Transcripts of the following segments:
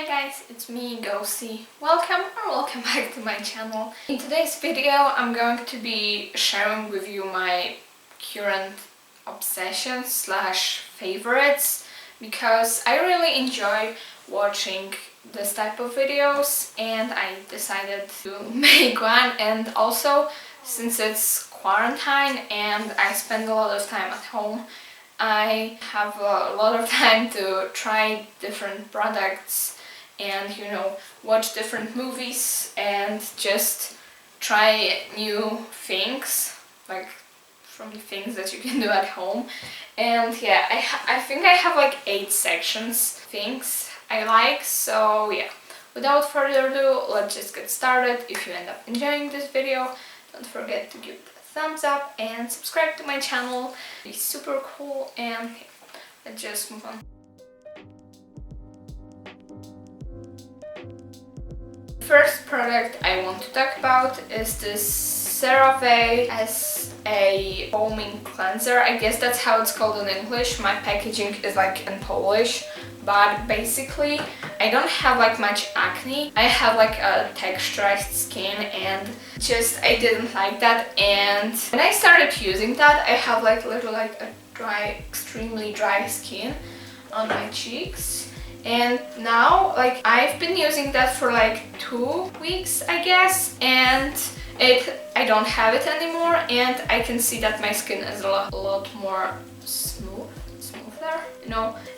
Hi guys, it's me, Gosie. Welcome back to my channel. In today's video I'm going to be sharing with you my current obsessions slash favorites because I really enjoy watching this type of videos and I decided to make one. And also, since it's quarantine and I spend a lot of time at home, I have a lot of time to try different products and watch different movies and just try new things, like from the things that you can do at home. And yeah, I think I have like 8 sections things I like. So yeah, without further ado, let's just get started. If you end up enjoying this video, don't forget to give it a thumbs up and subscribe to my channel. It'd be super cool. And yeah, let's just move on. First product I want to talk about is this CeraVe as a foaming cleanser. I guess that's how it's called in English. My packaging is like in Polish, but basically I don't have like much acne. I have like a texturized skin and I didn't like that. And when I started using that, I have like a dry, extremely dry skin on my cheeks. And now like I've been using that for like 2 weeks, I guess, and I don't have it anymore, and I can see that my skin is a lot more smoother,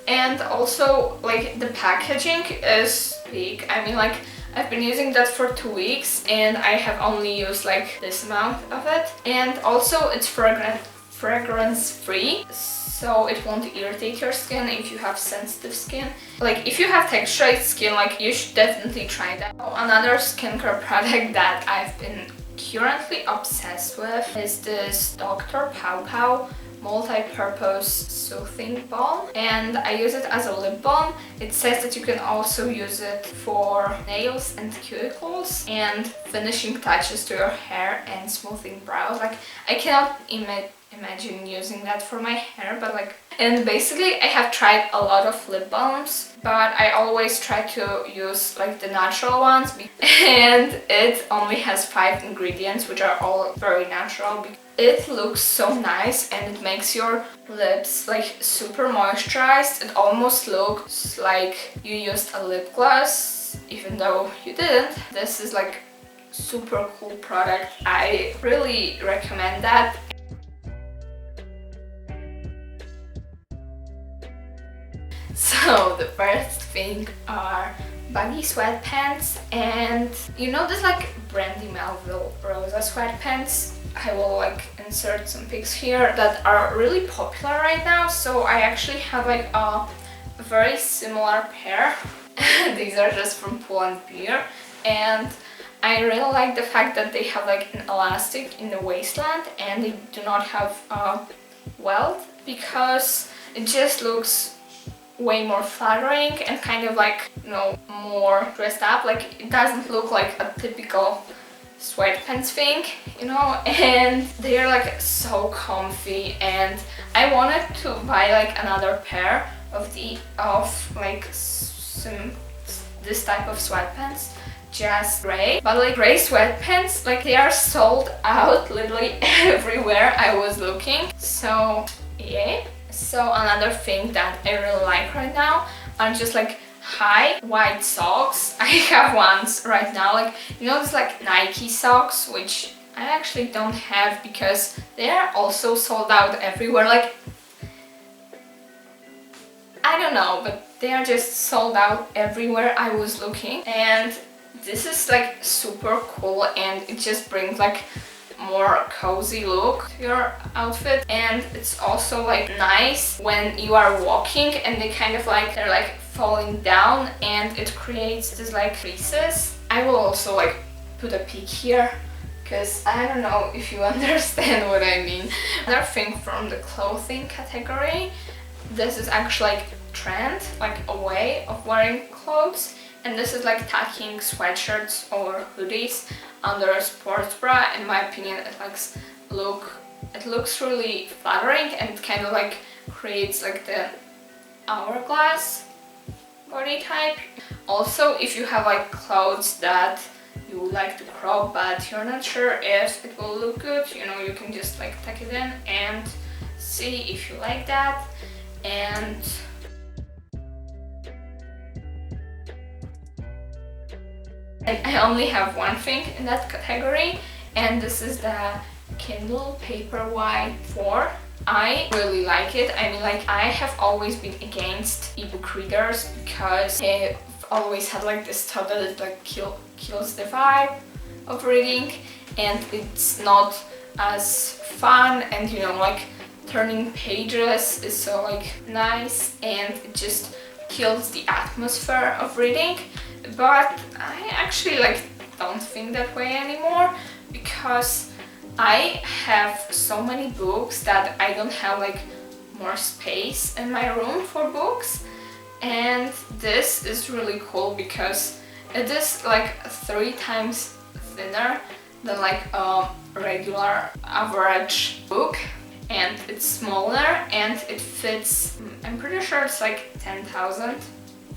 and also like the packaging is big. I mean, like I've been using that for 2 weeks and I have only used like this amount of it, and also it's fragrance free, so it won't irritate your skin if you have sensitive skin. Like if you have texturized skin, like you should definitely try that. Another skincare product that I've been currently obsessed with is this Dr. Pow Pow multi-purpose soothing balm, and I use it as a lip balm. It says that you can also use it for nails and cuticles and finishing touches to your hair and smoothing brows. Like I cannot imagine using that for my hair, but like, and basically I have tried a lot of lip balms, but I always try to use like the natural ones, and it only has 5 ingredients which are all very natural. It looks so nice and it makes your lips like super moisturized. It almost looks like you used a lip gloss even though you didn't. This is like super cool product. I really recommend that. So the first thing are baggy sweatpants, and this like Brandy Melville Rosa sweatpants. I will like insert some pics here that are really popular right now. So I actually have like a very similar pair. These are just from Pull & Bear, and I really like the fact that they have like an elastic in the waistline and they do not have a welt, because it just looks way more flattering and kind of like more dressed up. Like it doesn't look like a typical sweatpants thing, and they're like so comfy. And I wanted to buy like another pair of like this type of sweatpants, just gray, but like gray sweatpants, like they are sold out literally everywhere I was looking. So yeah. So another thing that I really like right now are just like high white socks. I have ones right now, like these like Nike socks, which I actually don't have because they are also sold out everywhere. Like I don't know, but they are just sold out everywhere I was looking. And this is like super cool and it just brings like more cozy look to your outfit, and it's also like nice when you are walking and they kind of like they're like falling down and it creates this like creases. I will also like put a pic here because I don't know if you understand what I mean. Another thing from the clothing category, this is actually like trend, like a way of wearing clothes, and this is like tucking sweatshirts or hoodies under a sports bra. In my opinion, it looks really flattering and it kind of like creates like the hourglass body type. Also, if you have like clothes that you would like to crop but you're not sure if it will look good, you know, you can just like tuck it in and see if you like that. And I only have one thing in that category, and this is the Kindle Paperwhite 4. I really like it. I mean, like, I have always been against ebook readers because I've always had like this thought that it like kills the vibe of reading, and it's not as fun, and you know, like turning pages is so like nice, and it just kills the atmosphere of reading. But I actually like don't think that way anymore, because I have so many books that I don't have like more space in my room for books, and this is really cool because it is like 3 times thinner than like a regular average book, and it's smaller, and it fits, I'm pretty sure it's like 10,000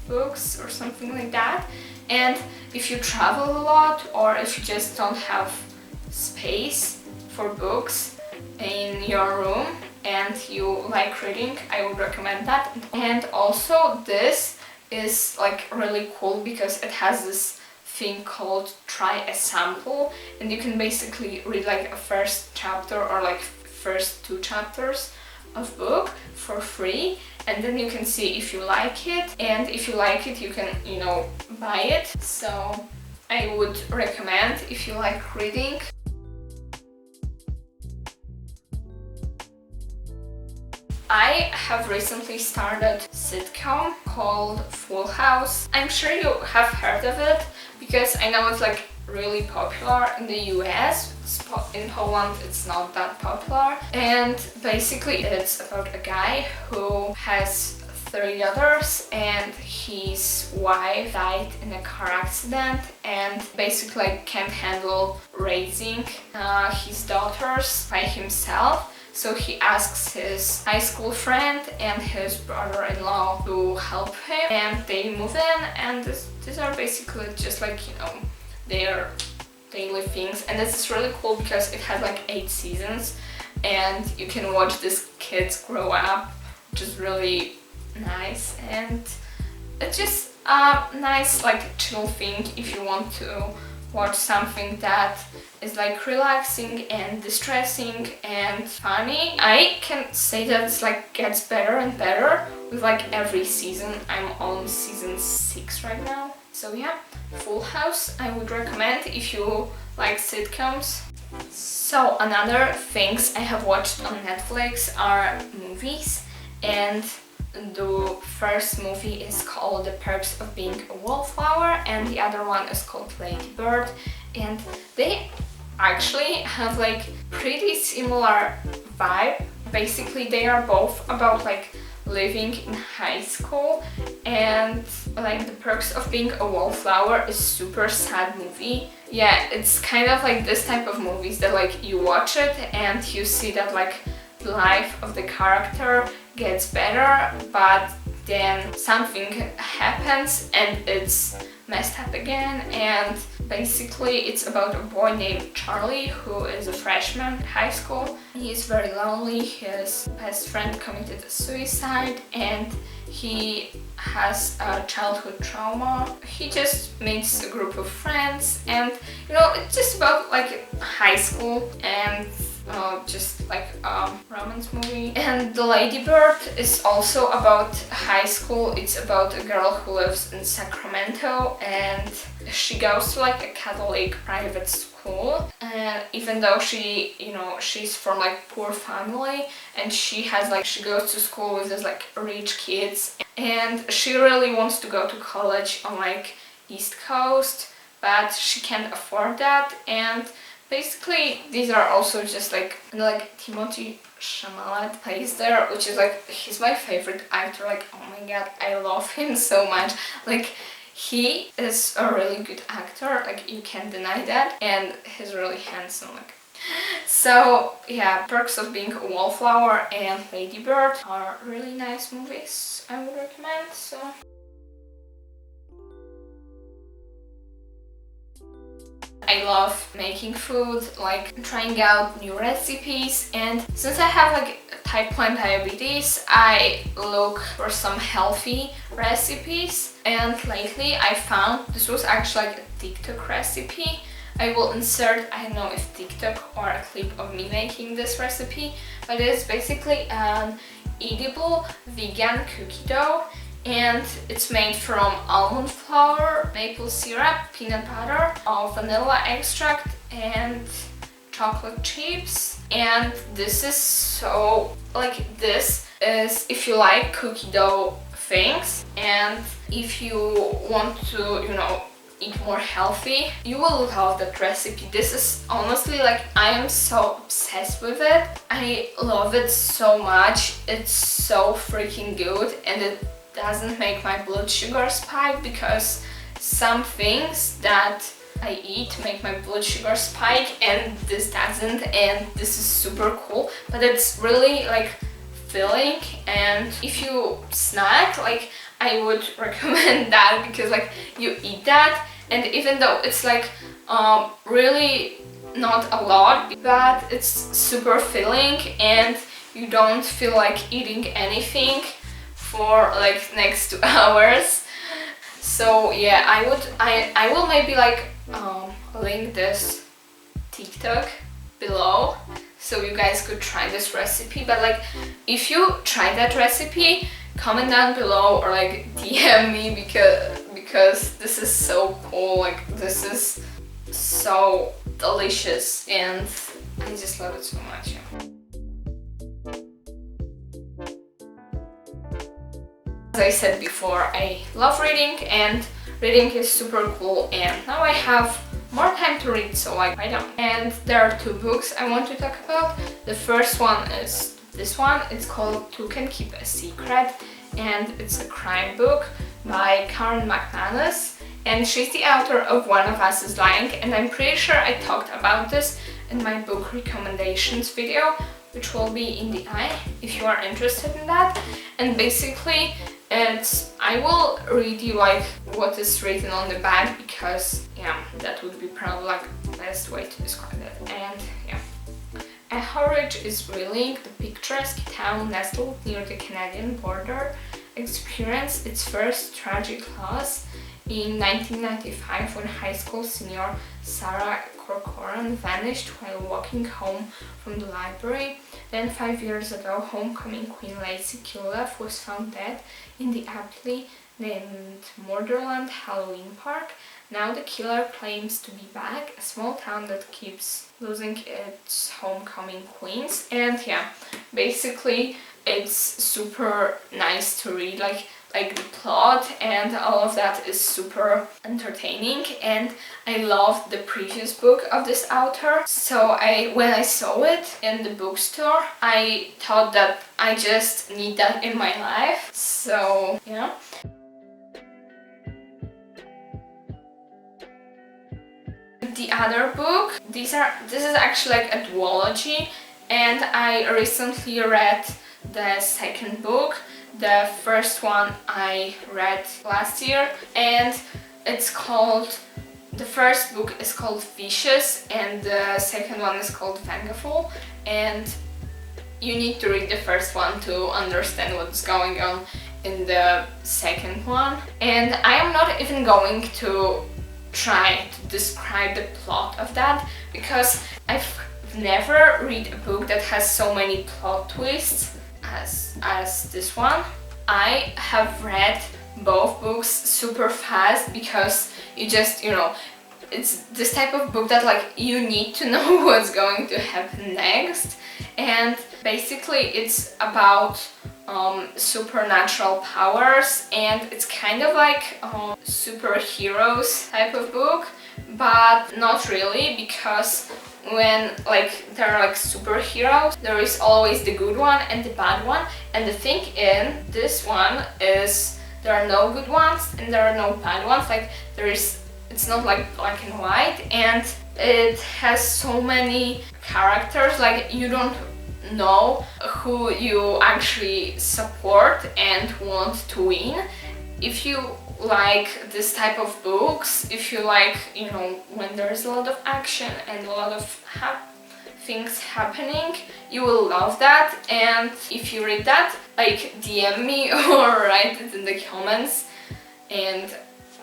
books or something like that. And if you travel a lot, or if you just don't have space for books in your room and you like reading, I would recommend that. And also this is like really cool because it has this thing called try a sample, and you can basically read like a first chapter or like first 2 chapters of book for free, and then you can see if you like it, and if you like it you can, you know, buy it. So I would recommend if you like reading. I have recently started a sitcom called Full House. I'm sure you have heard of it because I know it's like really popular in the US. In Poland it's not that popular, and basically it's about a guy who has 3 daughters, and his wife died in a car accident, and basically like, can't handle raising his daughters by himself. So he asks his high school friend and his brother-in-law to help him, and they move in, and these are basically just like, you know, their daily things. And this is really cool because it has like 8 seasons, and you can watch these kids grow up, which is really nice. And it's just a nice like chill thing if you want to watch something that is like relaxing and distressing and funny. I can say that it's like gets better and better with like every season. I'm on season 6 right now. So yeah, Full House I would recommend if you like sitcoms. So another things I have watched on Netflix are movies, and the first movie is called The Perks of Being a Wallflower, and the other one is called Lady Bird, and they actually have like pretty similar vibe. Basically they are both about like living in high school, and like The Perks of Being a Wallflower is super sad movie. Yeah, it's kind of like this type of movies that like you watch it and you see that like the life of the character gets better, but then something happens and it's messed up again. And basically it's about a boy named Charlie who is a freshman in high school. He's very lonely, his best friend committed suicide, and he has a childhood trauma. He just meets a group of friends, and you know, it's just about like high school, and just like a romance movie. And The Lady Bird is also about high school. It's about a girl who lives in Sacramento, and she goes to like a Catholic private school, and even though she, you know, she's from like poor family, and she goes to school with these like rich kids, and she really wants to go to college on like East Coast, but she can't afford that. And basically these are also just like Timothy Chalamet plays there, which is like, he's my favorite actor. Like, oh my god, I love him so much. Like, he is a really good actor, like you can't deny that, and he's really handsome. Like, so yeah, Perks of Being a Wallflower and Lady Bird are really nice movies I would recommend. So I love making food, like trying out new recipes, and since I have like type 1 diabetes, I look for some healthy recipes, and lately I found this was actually like a TikTok recipe. I will insert, I don't know if TikTok or a clip of me making this recipe, but it's basically an edible vegan cookie dough, and it's made from almond flour, maple syrup, peanut butter, vanilla extract and chocolate chips. And this is so, like, this is if you like cookie dough things and if you want to, you know, eat more healthy, you will love that recipe. This is honestly, like, I am so obsessed with it. I love it so much. It's so freaking good, and it doesn't make my blood sugar spike, because some things that I eat make my blood sugar spike and this doesn't, and this is super cool. But it's really like filling, and if you snack, like, I would recommend that, because like you eat that, and even though it's like really not a lot, but it's super filling and you don't feel like eating anything for like next 2 hours. So yeah, I will maybe like link this TikTok below so you guys could try this recipe. But like, if you try that recipe, comment down below or like DM me, because this is so cool. Like, this is so delicious and I just love it so much. Yeah. As I said before, I love reading, and reading is super cool, and now I have more time to read, so like, I don't. And there are 2 books I want to talk about. The first one is this one. It's called Who Can Keep a Secret, and it's a crime book by Karen McManus, and she's the author of One of Us is Lying, and I'm pretty sure I talked about this in my book recommendations video, which will be in the eye if you are interested in that. And basically I will read you like what is written on the back, because yeah, that would be probably like the best way to describe it. And yeah, a Horridge is reeling. The picturesque town nestled near the Canadian border experienced its first tragic loss in 1995 when high school senior Sarah Corcoran vanished while walking home from the library. Then 5 years ago, homecoming queen Lacey Kilduff was found dead in the aptly named Murderland Halloween Park. Now the killer claims to be back, a small town that keeps losing its homecoming queens. And yeah, basically it's super nice to read, like the plot and all of that is super entertaining, and I loved the previous book of this author. So when I saw it in the bookstore, I thought that I just need that in my life. So yeah. The other book, this is actually like a duology, and I recently read the second book. The first one I read last year, and it's called, the first book is called Vicious and the second one is called Vengeful, and you need to read the first one to understand what's going on in the second one. And I am not even going to try to describe the plot of that, because I've never read a book that has so many plot twists as this one. I have read both books super fast, because you just, you know, it's this type of book that like you need to know what's going to happen next. And basically it's about supernatural powers, and it's kind of like superheroes type of book, but not really, because when like there are like superheroes, there is always the good one and the bad one. And the thing in this one is there are no good ones and there are no bad ones. Like it's not like black and white, and it has so many characters, like you don't know who you actually support and want to win. If you like this type of books, if you like, you know, when there's a lot of action and a lot of things happening, you will love that. And if you read that, like, DM me or write it in the comments and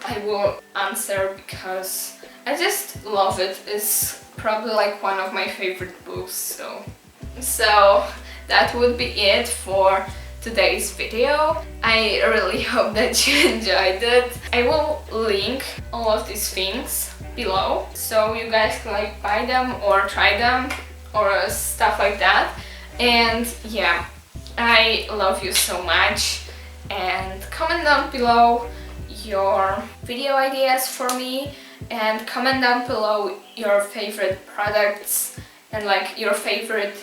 I will answer, because I just love it. It's probably like one of my favorite books. So that would be it for today's video. I really hope that you enjoyed it. I will link all of these things below so you guys can like buy them or try them or stuff like that. And yeah, I love you so much, and comment down below your video ideas for me, and comment down below your favorite products and like your favorite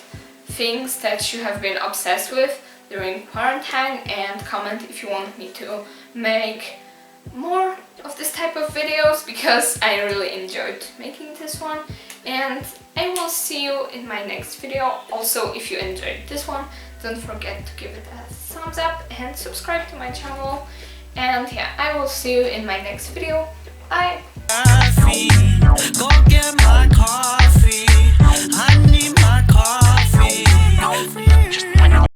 things that you have been obsessed with during quarantine, and comment if you want me to make more of this type of videos, because I really enjoyed making this one. And I will see you in my next video. Also, if you enjoyed this one, don't forget to give it a thumbs up and subscribe to my channel. And yeah, I will see you in my next video. Bye!